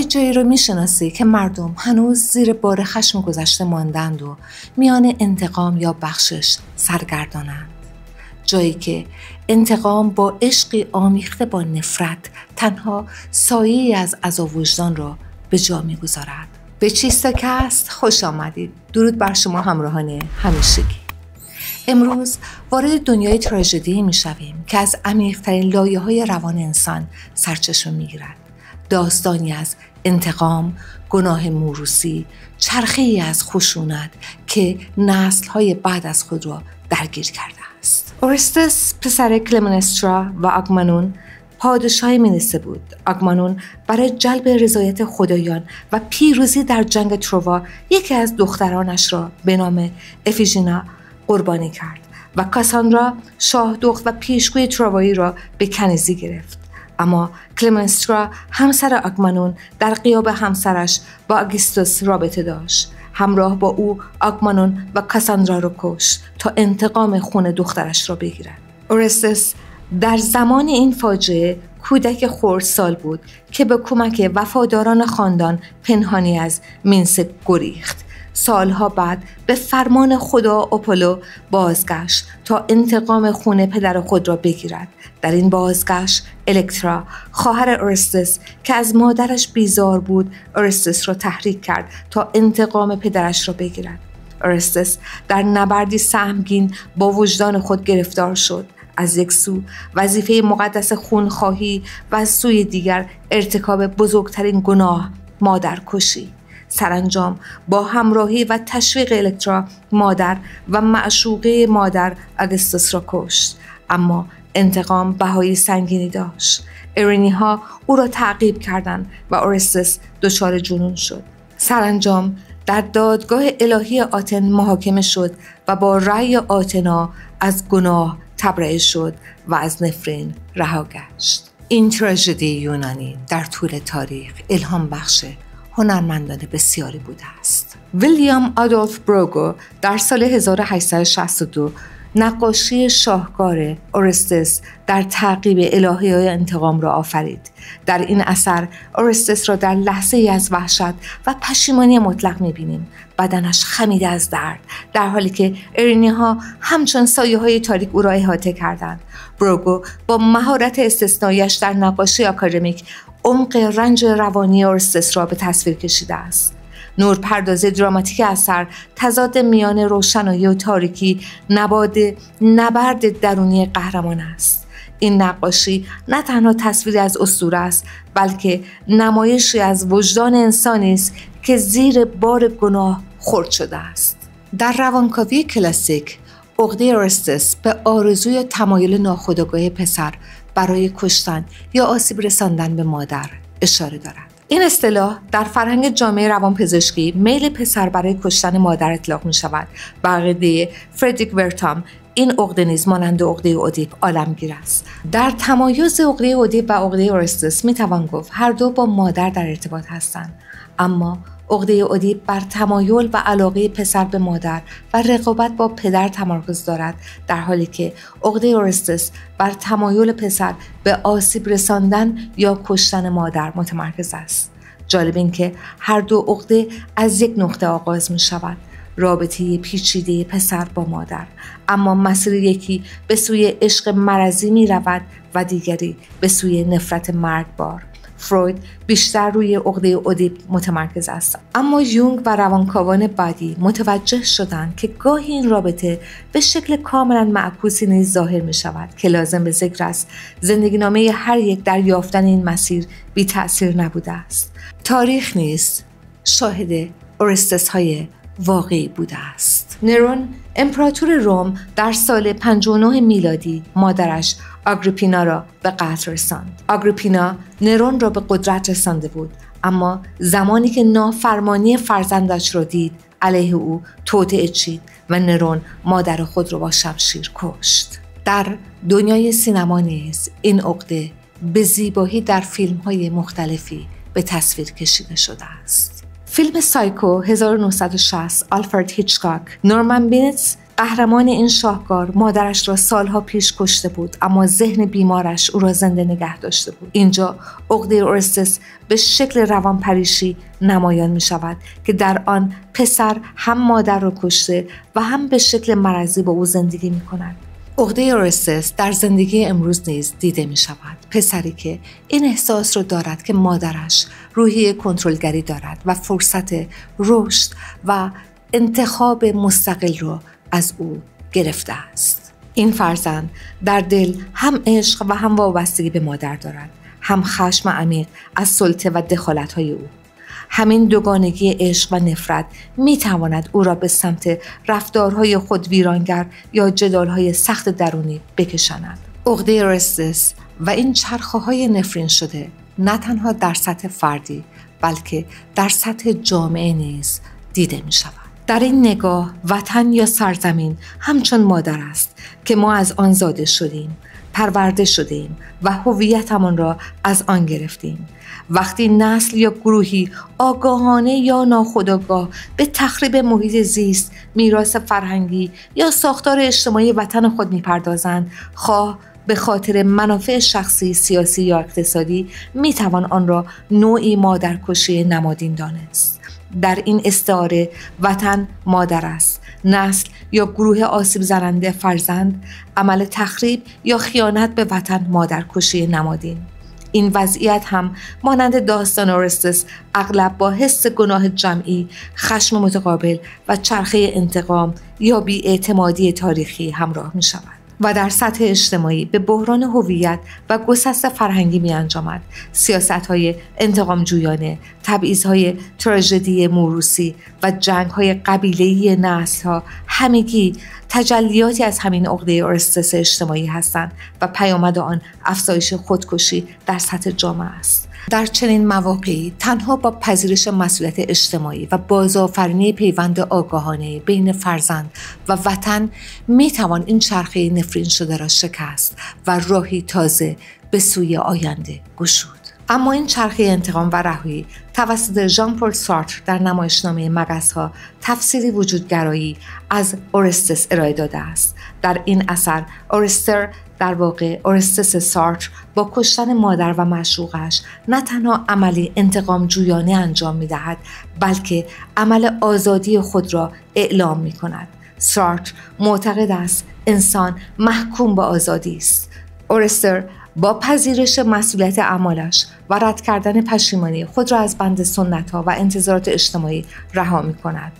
آیا جایی رو میشناسی که مردم هنوز زیر بار خشم گذشته ماندند و میان انتقام یا بخشش سرگردانند؟ جایی که انتقام با عشقی آمیخته با نفرت تنها سایه‌ای از عذاب وجدان را به جا می‌گذارد. به چیستاکست خوش آمدید. درود بر شما همراهان همیشگی. امروز وارد دنیای تراژدی می‌شویم که از عمیق‌ترین لایه‌های روان انسان سرچشمه می‌گیرد. داستانی از انتقام، گناه موروثی، چرخه‌ای از خشونت که نسل‌های بعد از خود را درگیر کرده است. اورستس پسر کلمنسترا و آگاممنون پادشاه منیسه بود. آگاممنون برای جلب رضایت خدایان و پیروزی در جنگ تروا یکی از دخترانش را به نام افیژینا قربانی کرد و کاساندرا شاه دخت و پیشگوی تروایی را به کنیزی گرفت. اما کلمنسترا همسر آگاممنون در غیاب همسرش با آگوستوس رابطه داشت. همراه با او آگاممنون و کاساندرا را کشت تا انتقام خون دخترش را بگیرد. اورستس در زمان این فاجعه کودک خردسال بود که به کمک وفاداران خاندان پنهانی از منیسه گریخت. سالها بعد به فرمان خدا آپولو بازگشت تا انتقام خون پدر خود را بگیرد. در این بازگشت الکترا خواهر اورستس که از مادرش بیزار بود اورستس را تحریک کرد تا انتقام پدرش را بگیرد. اورستس در نبردی سهمگین با وجدان خود گرفتار شد. از یک سو وظیفه مقدس خونخواهی و از سوی دیگر ارتکاب بزرگترین گناه مادرکشی. سرانجام با همراهی و تشویق الکترا مادر و معشوقه مادر آگوستوس را کشت. اما انتقام بهای سنگینی داشت. ایرینی ها او را تعقیب کردند و اورستس دچار جنون شد. سرانجام در دادگاه الهی آتن محاکمه شد و با رأی آتنا از گناه تبرئه شد و از نفرین رها گشت. این تراژدی یونانی در طول تاریخ الهام بخش هنرمندان بسیاری بوده است. ویلیام آدولف بروگو در سال 1862 نقاشی شاهکار اورستس در تعقیب الهی‌های انتقام را آفرید. در این اثر اورستس را در لحظه‌ای از وحشت و پشیمانی مطلق می‌بینیم. بدنش خمیده از درد در حالی که ایرینی‌ها همچون سایه‌های تاریک او را احاطه کردند. بروگو با مهارت استثنائی‌اش در نقاشی آکادمیک عمق رنج روانی اورستس را به تصویر کشیده است. نورپردازی دراماتیک اثر تضاد میان روشنایی و تاریکی نبرد درونی قهرمان است. این نقاشی نه تنها تصویری از اسطوره است بلکه نمایشی از وجدان انسانی است که زیر بار گناه خرد شده است. در روانکاوی کلاسیک عقده اورستس به آرزو یا تمایل ناخودآگاه پسر برای کشتن یا آسیب رساندن به مادر اشاره دارد. این اصطلاح در فرهنگ جامعه روانپزشکی میل پسر برای کشتن مادر اطلاق می شود. به عقیده فردریک ورتام این عقده نیز مانند عقده اودیپ عالمگیر است. در تمایز عقده اودیپ و عقده اورستس می توان گفت هر دو با مادر در ارتباط هستند، اما عقده اودیپ بر تمایل و علاقه پسر به مادر و رقابت با پدر تمرکز دارد، در حالی که عقده اورستس بر تمایل پسر به آسیب رساندن یا کشتن مادر متمرکز است. جالب این که هر دو عقده از یک نقطه آغاز می شود، رابطه پیچیده پسر با مادر، اما مسیر یکی به سوی عشق مرضی می رود و دیگری به سوی نفرت مرگبار. فروید بیشتر روی عقده اودیپ متمرکز است، اما یونگ و روانکاوان بعدی متوجه شدند که گاهی این رابطه به شکل کاملا معکوسی نیز ظاهر می شود که لازم به ذکر است زندگی نامه هر یک در یافتن این مسیر بی تأثیر نبوده است. تاریخ نیز شاهد اورستس های واقعی بوده است. نرون امپراتور روم در سال 59 میلادی مادرش آگریپینا را به قتل رساند. آگریپینا نرون را به قدرت رسانده بود، اما زمانی که نافرمانی فرزندش را دید علیه او توطئه چید و نرون مادر خود را با شمشیر کشت. در دنیای سینما نیز این عقده به زیبایی در فیلم‌های مختلفی به تصویر کشیده شده است. فیلم سایکو 1960 آلفرد هیچکاک، نورمن بینتس قهرمان این شاهکار مادرش را سالها پیش کشته بود، اما ذهن بیمارش او را زنده نگه داشته بود. اینجا عقده اورستس به شکل روانپریشی نمایان می شود که در آن پسر هم مادر را کشته و هم به شکل مرضی با او زندگی می کند. عقده اورستس در زندگی امروز نیز دیده می شود. پسری که این احساس را دارد که مادرش روحیه کنترلگری دارد و فرصت رشد و انتخاب مستقل را از او گرفته است. این فرزند در دل هم عشق و هم وابستگی به مادر دارد، هم خشم عمیق از سلطه و دخالت‌های او. همین دوگانگی عشق و نفرت می تواند او را به سمت رفتارهای خود ویرانگر یا جدالهای سخت درونی بکشاند. عقده اورستس و این چرخه‌های نفرین شده نه تنها در سطح فردی بلکه در سطح جامعه نیز دیده می شود. در این نگاه وطن یا سرزمین همچون مادر است که ما از آن زاده شدیم، پرورده شدیم و هویتمان را از آن گرفتیم. وقتی نسل یا گروهی آگاهانه یا ناخودآگاه به تخریب محیط زیست، میراث فرهنگی یا ساختار اجتماعی وطن خود می‌پردازند، خواه به خاطر منافع شخصی، سیاسی یا اقتصادی، میتوان آن را نوعی مادرکشی نمادین دانست. در این استعاره وطن مادر است، نسل یا گروه آسیب زننده فرزند، عمل تخریب یا خیانت به وطن مادرکشی نمادین. این وضعیت هم مانند داستان اورستس اغلب با حس گناه جمعی، خشم متقابل و چرخه انتقام یا بی‌اعتمادی تاریخی همراه می شود و در سطح اجتماعی به بحران هویت و گسست فرهنگی می انجامد. سیاست‌های انتقام جویانه، تبعیض‌های تراژدی موروثی و جنگ‌های قبیله‌ای نسل‌ها همگی تجلیاتی از همین عقده اورستس اجتماعی هستند و پیامد آن افزایش خودکشی در سطح جامعه است. در چنین مواقعی تنها با پذیرش مسئولیت اجتماعی و بازآفرینی پیوند آگاهانه بین فرزند و وطن میتوان این چرخه نفرین شده را شکست و راهی تازه به سوی آینده گشود. اما این چرخه انتقام و رهایی توسط ژان پل سارتر در نمایشنامه مگس‌ها تفسیری وجودگرایی از اورستس ارائه داده است. در این اثر در واقع اورستس سارتر با کشتن مادر و معشوقش نه تنها عملی انتقام جویانه انجام می دهد بلکه عمل آزادی خود را اعلام می کند. سارتر معتقد است انسان محکوم به آزادی است. اورستر با پذیرش مسئولیت اعمالش و رد کردن پشیمانی خود را از بند سنت‌ها و انتظارات اجتماعی رها می کند.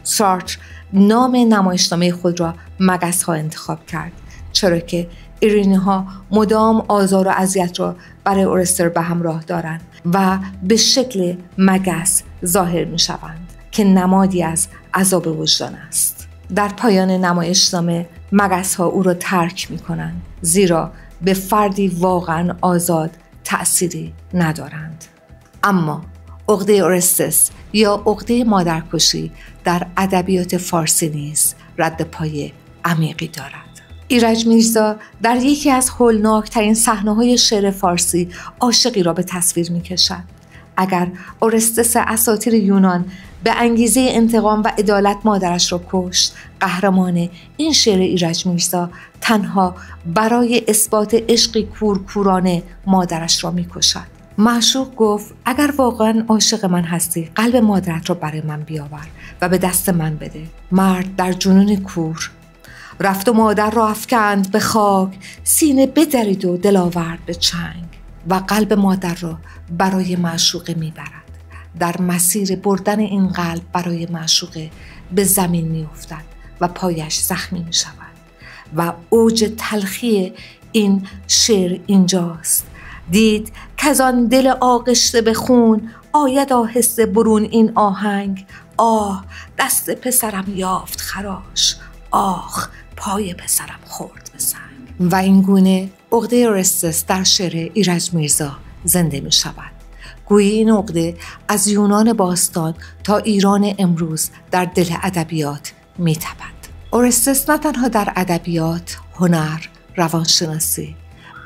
سارتر نام نمایشنامه خود را مگس‌ها انتخاب کرد، چرا که ایرونی‌ها مدام آزار و اذیت را برای اورستر به همراه دارند و به شکل مگس ظاهر می شوند که نمادی از عذاب وجدان است. در پایان نمایشنامه مگس‌ها او را ترک می کنند، زیرا به فردی واقعا آزاد تأثیری ندارند. اما عقده اورستس یا عقده مادرکشی در ادبیات فارسی نیز رد پای عمیقی دارد. ایرج میرزا در یکی از هولناکترین صحنه‌های شعر فارسی عاشقی را به تصویر می‌کشد. اگر اورستس اساطیر یونان به انگیزه انتقام و عدالت مادرش را کشت، قهرمان این شعر ایرج میرزا تنها برای اثبات عشقی کورکورانه مادرش را می‌کشد. معشوق گفت اگر واقعا عاشق من هستی، قلب مادرت را برای من بیاور و به دست من بده. مرد در جنون کور رفت و مادر را افکند به خاک، سینه بدرید و دل آورد به چنگ و قلب مادر را برای معشوقه میبرد. در مسیر بردن این قلب برای معشوقه به زمین میافتد و پایش زخمی میشود و اوج تلخی این شعر اینجاست. دید که از آن دل آغشته به خون، آید آهسته برون این آهنگ. آه دست پسرم یافت خراش، آخ پای پسرم خورد به سنگ. و این گونه عقده اورستس در شعر ایرج میرزا زنده می شود. گویی این عقده از یونان باستان تا ایران امروز در دل ادبیات می تپد. اورستس نه تنها در ادبیات، هنر، روانشناسی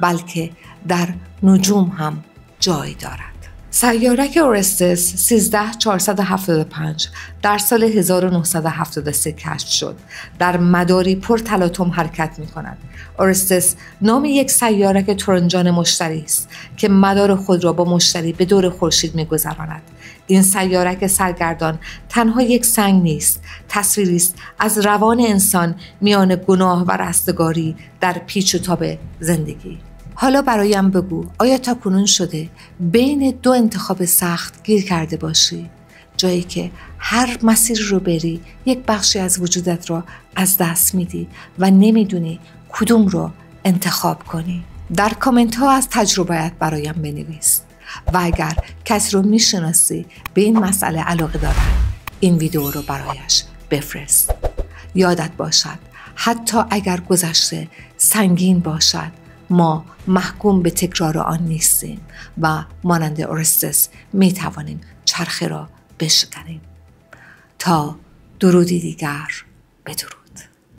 بلکه در نجوم هم جای دارد. سیارک اورستس 13475 در سال 1973 کشف شد. در مداری پر تلاطم حرکت می کند. اورستس نام یک سیارک تورنجان مشتری است که مدار خود را با مشتری به دور خورشید می گذراند. این سیارک سرگردان تنها یک سنگ نیست، تصویری است از روان انسان میان گناه و رستگاری در پیچ و تاب زندگی. حالا برایم بگو، آیا تا کنون شده بین دو انتخاب سخت گیر کرده باشی؟ جایی که هر مسیر رو بری یک بخشی از وجودت رو از دست میدی و نمیدونی کدوم رو انتخاب کنی؟ در کامنت ها از تجربه‌ات برایم بنویس و اگر کسی رو میشناسی به این مسئله علاقه دارد این ویدیو رو برایش بفرست. یادت باشد حتی اگر گذشته سنگین باشد ما محکوم به تکرار آن نیستیم و مانند اورستس می توانیم چرخه را بشکنیم. تا درودی دیگر، بدرود.